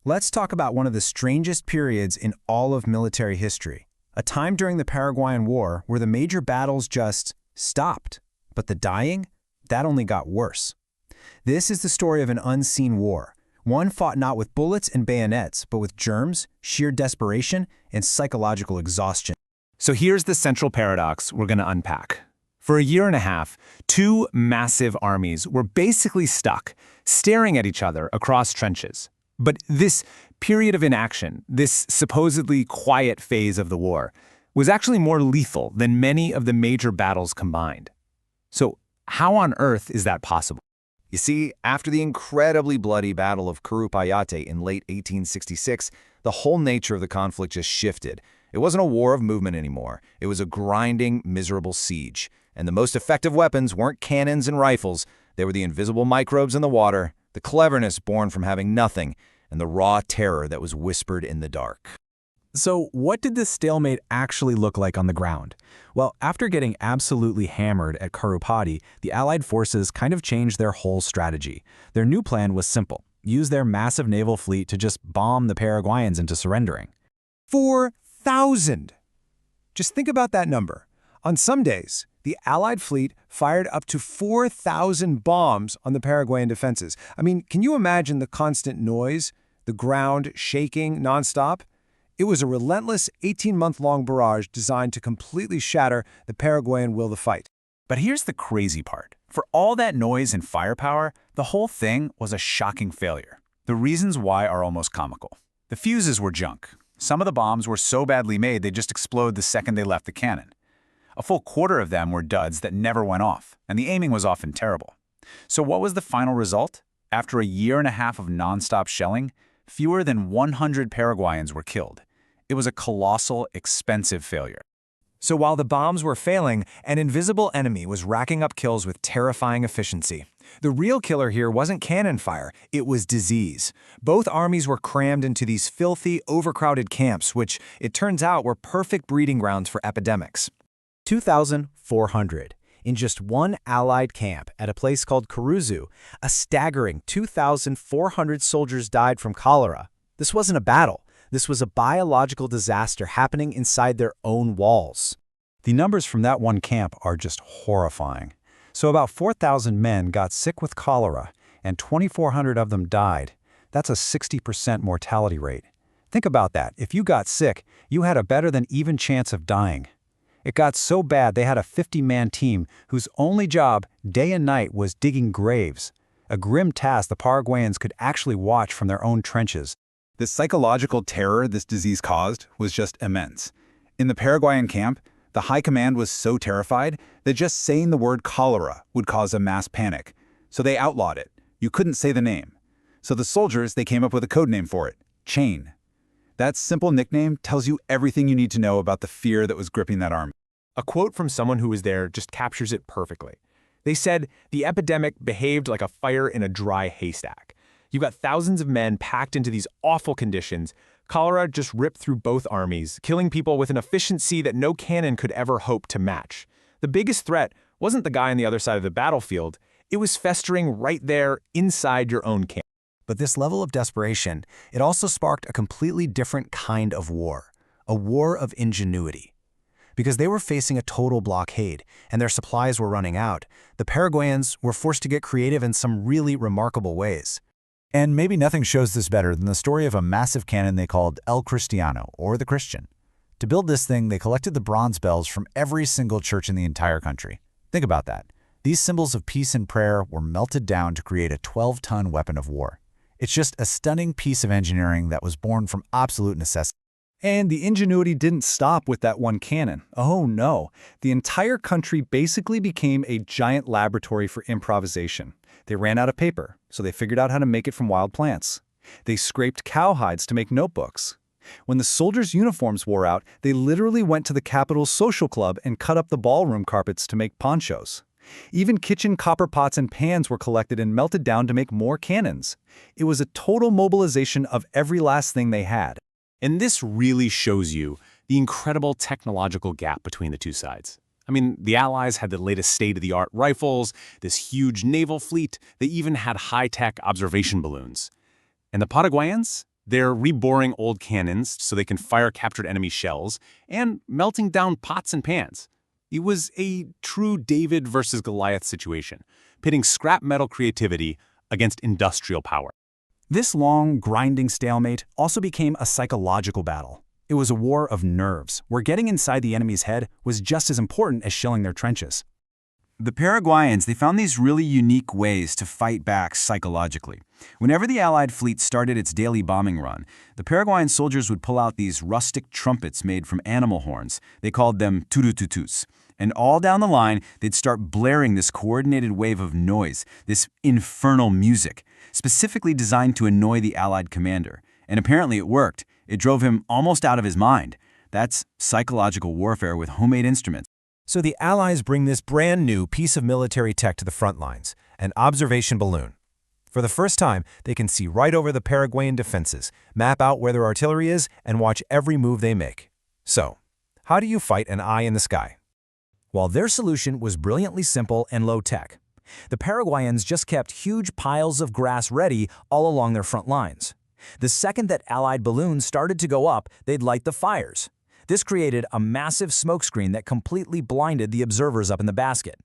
Let's talk about one of the strangest periods in all of military history. A time during the Paraguayan War where the major battles just stopped. But the dying? That only got worse. This is the story of an unseen war. One fought not with bullets and bayonets, but with germs, sheer desperation, and psychological exhaustion. So here's the central paradox we're going to unpack. For a year and a half, two massive armies were basically stuck, staring at each other across trenches. But this period of inaction, this supposedly quiet phase of the war, was actually more lethal than many of the major battles combined. So how on earth is that possible? You see, after the incredibly bloody Battle of Curupayty in late 1866, the whole nature of the conflict just shifted. It wasn't a war of movement anymore. It was a grinding, miserable siege. And the most effective weapons weren't cannons and rifles. They were the invisible microbes in the water, the cleverness born from having nothing, and the raw terror that was whispered in the dark. So what did this stalemate actually look like on the ground? Well, after getting absolutely hammered at Curupayty, the Allied forces kind of changed their whole strategy. Their new plan was simple: use their massive naval fleet to just bomb the Paraguayans into surrendering. 4,000! Just think about that number. On some days, the Allied fleet fired up to 4,000 bombs on the Paraguayan defenses. I mean, can you imagine the constant noise, the ground shaking nonstop? It was a relentless 18-month-long barrage designed to completely shatter the Paraguayan will to fight. But here's the crazy part. For all that noise and firepower, the whole thing was a shocking failure. The reasons why are almost comical. The fuses were junk. Some of the bombs were so badly made they just explode the second they left the cannon. A full quarter of them were duds that never went off, and the aiming was often terrible. So what was the final result? After a year and a half of nonstop shelling, fewer than 100 Paraguayans were killed. It was a colossal, expensive failure. So while the bombs were failing, an invisible enemy was racking up kills with terrifying efficiency. The real killer here wasn't cannon fire, it was disease. Both armies were crammed into these filthy, overcrowded camps, which, it turns out, were perfect breeding grounds for epidemics. 2,400. In just one Allied camp at a place called Curupayty, a staggering 2,400 soldiers died from cholera. This wasn't a battle. This was a biological disaster happening inside their own walls. The numbers from that one camp are just horrifying. So about 4,000 men got sick with cholera, and 2,400 of them died. That's a 60% mortality rate. Think about that. If you got sick, you had a better than even chance of dying. It got so bad they had a 50-man team whose only job, day and night, was digging graves. A grim task the Paraguayans could actually watch from their own trenches. The psychological terror this disease caused was just immense. In the Paraguayan camp, the high command was so terrified that just saying the word cholera would cause a mass panic. So they outlawed it. You couldn't say the name. So the soldiers, they came up with a code name for it: Chain. That simple nickname tells you everything you need to know about the fear that was gripping that army. A quote from someone who was there just captures it perfectly. They said, "The epidemic behaved like a fire in a dry haystack. You got thousands of men packed into these awful conditions. Cholera just ripped through both armies, killing people with an efficiency that no cannon could ever hope to match. The biggest threat wasn't the guy on the other side of the battlefield. It was festering right there inside your own camp." But this level of desperation, it also sparked a completely different kind of war. A war of ingenuity. Because they were facing a total blockade, and their supplies were running out, the Paraguayans were forced to get creative in some really remarkable ways. And maybe nothing shows this better than the story of a massive cannon they called El Cristiano, or the Christian. To build this thing, they collected the bronze bells from every single church in the entire country. Think about that. These symbols of peace and prayer were melted down to create a 12-ton weapon of war. It's just a stunning piece of engineering that was born from absolute necessity. And the ingenuity didn't stop with that one cannon. Oh no, the entire country basically became a giant laboratory for improvisation. They ran out of paper, so they figured out how to make it from wild plants. They scraped cowhides to make notebooks. When the soldiers' uniforms wore out, they literally went to the capital's social club and cut up the ballroom carpets to make ponchos. Even kitchen copper pots and pans were collected and melted down to make more cannons. It was a total mobilization of every last thing they had. And this really shows you the incredible technological gap between the two sides. I mean, the Allies had the latest state-of-the-art rifles, this huge naval fleet, they even had high-tech observation balloons. And the Paraguayans? They're reboring old cannons so they can fire captured enemy shells, and melting down pots and pans. It was a true David versus Goliath situation, pitting scrap metal creativity against industrial power. This long, grinding stalemate also became a psychological battle. It was a war of nerves, where getting inside the enemy's head was just as important as shelling their trenches. The Paraguayans, they found these really unique ways to fight back psychologically. Whenever the Allied fleet started its daily bombing run, the Paraguayan soldiers would pull out these rustic trumpets made from animal horns. They called them turututus. And all down the line, they'd start blaring this coordinated wave of noise, this infernal music, specifically designed to annoy the Allied commander. And apparently it worked. It drove him almost out of his mind. That's psychological warfare with homemade instruments. So the Allies bring this brand new piece of military tech to the front lines, an observation balloon. For the first time, they can see right over the Paraguayan defenses, map out where their artillery is, and watch every move they make. So, how do you fight an eye in the sky? Well, their solution was brilliantly simple and low-tech. The Paraguayans just kept huge piles of grass ready all along their front lines. The second that Allied balloons started to go up, they'd light the fires. This created a massive smokescreen that completely blinded the observers up in the basket.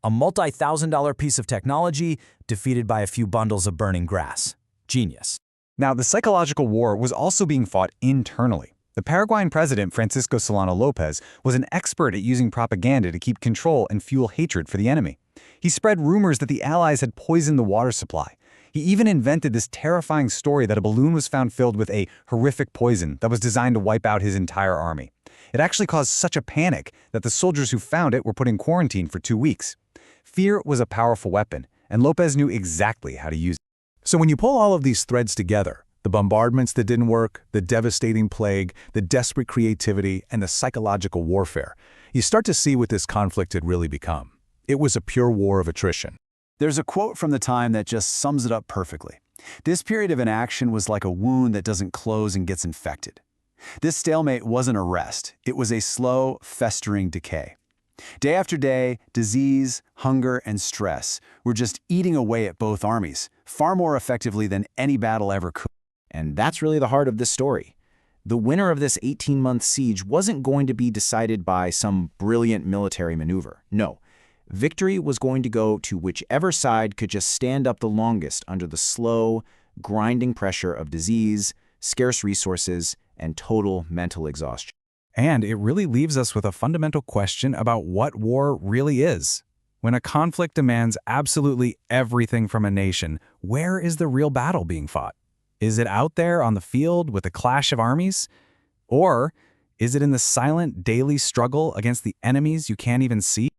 A multi-thousand-dollar piece of technology defeated by a few bundles of burning grass. Genius. Now, the psychological war was also being fought internally. The Paraguayan president, Francisco Solano Lopez, was an expert at using propaganda to keep control and fuel hatred for the enemy. He spread rumors that the Allies had poisoned the water supply. He even invented this terrifying story that a balloon was found filled with a horrific poison that was designed to wipe out his entire army. It actually caused such a panic that the soldiers who found it were put in quarantine for 2 weeks. Fear was a powerful weapon, and Lopez knew exactly how to use it. So when you pull all of these threads together, the bombardments that didn't work, the devastating plague, the desperate creativity, and the psychological warfare, you start to see what this conflict had really become. It was a pure war of attrition. There's a quote from the time that just sums it up perfectly. This period of inaction was like a wound that doesn't close and gets infected. This stalemate wasn't a rest. It was a slow, festering decay. Day after day, disease, hunger, and stress were just eating away at both armies, far more effectively than any battle ever could. And that's really the heart of this story. The winner of this 18-month siege wasn't going to be decided by some brilliant military maneuver. No. Victory was going to go to whichever side could just stand up the longest under the slow, grinding pressure of disease, scarce resources, and total mental exhaustion. And it really leaves us with a fundamental question about what war really is. When a conflict demands absolutely everything from a nation, where is the real battle being fought? Is it out there on the field with a clash of armies? Or is it in the silent daily struggle against the enemies you can't even see?